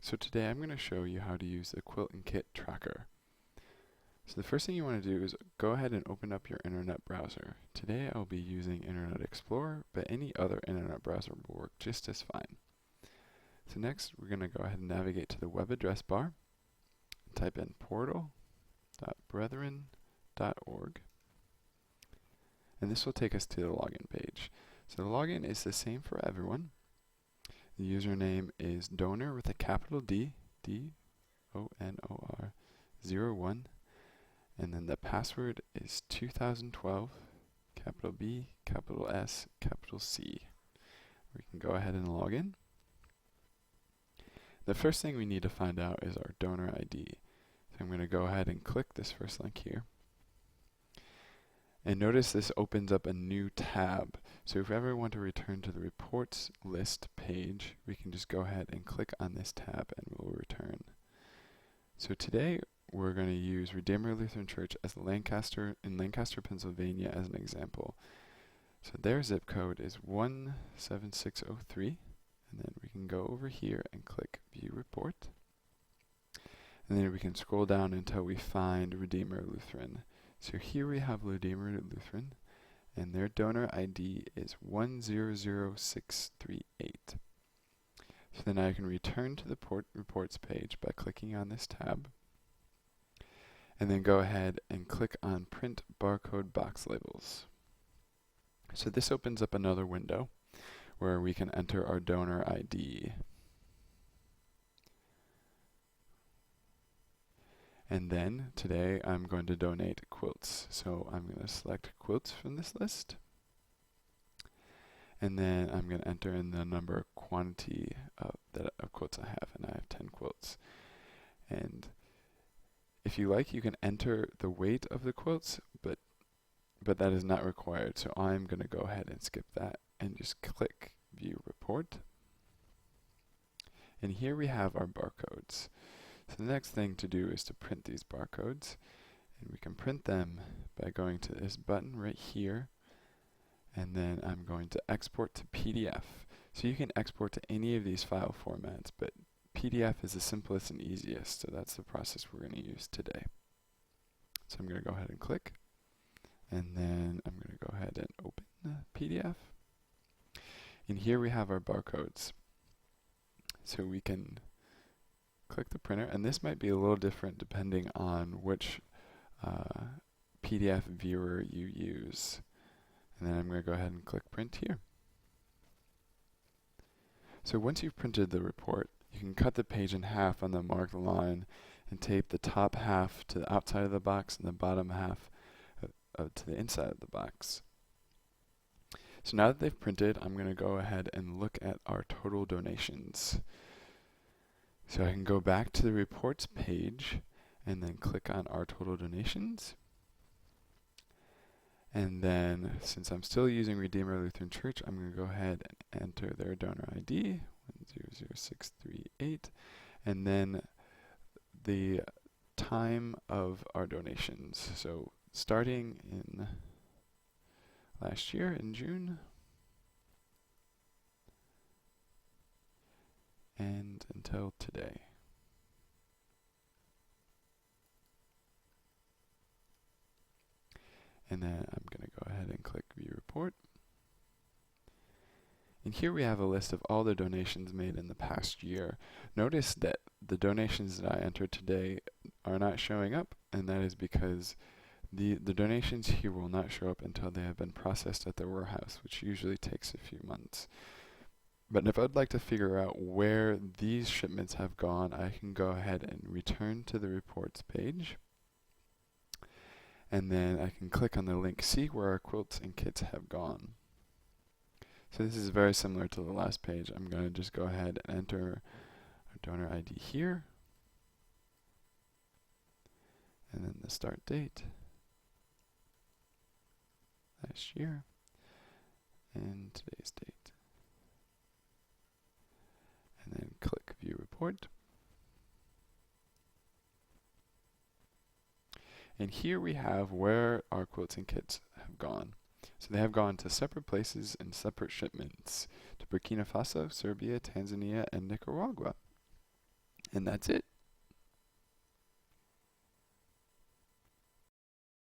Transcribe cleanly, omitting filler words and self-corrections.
So today I'm going to show you how to use the Quilt and Kit Tracker. So the first thing you want to do is go ahead and open up your internet browser. Today I'll be using Internet Explorer, but any other internet browser will work just as fine. So next we're going to go ahead and navigate to the web address bar, and type in portal.brethren.org, and this will take us to the login page. So the login is the same for everyone. The username is donor with a capital D, D-O-N-O-R, 01, and then the password is 2012, capital B, capital S, capital C. We can go ahead and log in. The first thing we need to find out is our donor ID. So I'm going to go ahead and click this first link here. And notice this opens up a new tab. So if we ever want to return to the reports list page, we can just go ahead and click on this tab and we'll return. So today we're going to use Redeemer Lutheran Church as Lancaster, Pennsylvania as an example. So their zip code is 17603, and then we can go over here and click View Report. And then we can scroll down until we find Redeemer Lutheran. So here we have Redeemer Lutheran, and their donor ID is 100638. So then I can return to the reports page by clicking on this tab, and then go ahead and click on Print Barcode Box Labels. So this opens up another window where we can enter our donor ID. And then today I'm going to donate quilts. So I'm going to select quilts from this list. And then I'm going to enter in the quantity of quilts I have, and I have 10 quilts. And if you like, you can enter the weight of the quilts, but that is not required. So I'm going to go ahead and skip that and just click View Report. And here we have our barcodes. So the next thing to do is to print these barcodes, and we can print them by going to this button right here, and then I'm going to export to PDF. So you can export to any of these file formats, but PDF is the simplest and easiest, so that's the process we're going to use today. So I'm going to go ahead and click, and then I'm going to go ahead and open the PDF. And here we have our barcodes. So we can click the printer, and this might be a little different depending on which PDF viewer you use. And then I'm going to go ahead and click print here. So once you've printed the report, you can cut the page in half on the marked line and tape the top half to the outside of the box and the bottom half to the inside of the box. So now that they've printed, I'm going to go ahead and look at our total donations. So I can go back to the reports page and then click on our total donations. And then, since I'm still using Redeemer Lutheran Church, I'm going to go ahead and enter their donor ID, 100638, and then the time of our donations. So starting in last year in June, and until today. And then I'm going to go ahead and click View Report. And here we have a list of all the donations made in the past year. Notice that the donations that I entered today are not showing up, and that is because the donations here will not show up until they have been processed at the warehouse, which usually takes a few months. But if I'd like to figure out where these shipments have gone, I can go ahead and return to the reports page. And then I can click on the link, see where our quilts and kits have gone. So this is very similar to the last page. I'm going to just go ahead and enter our donor ID here. And then the start date, last year, and today's date. And then click View Report. And here we have where our quilts and kits have gone. So they have gone to separate places and separate shipments to Burkina Faso, Serbia, Tanzania, and Nicaragua. And that's it.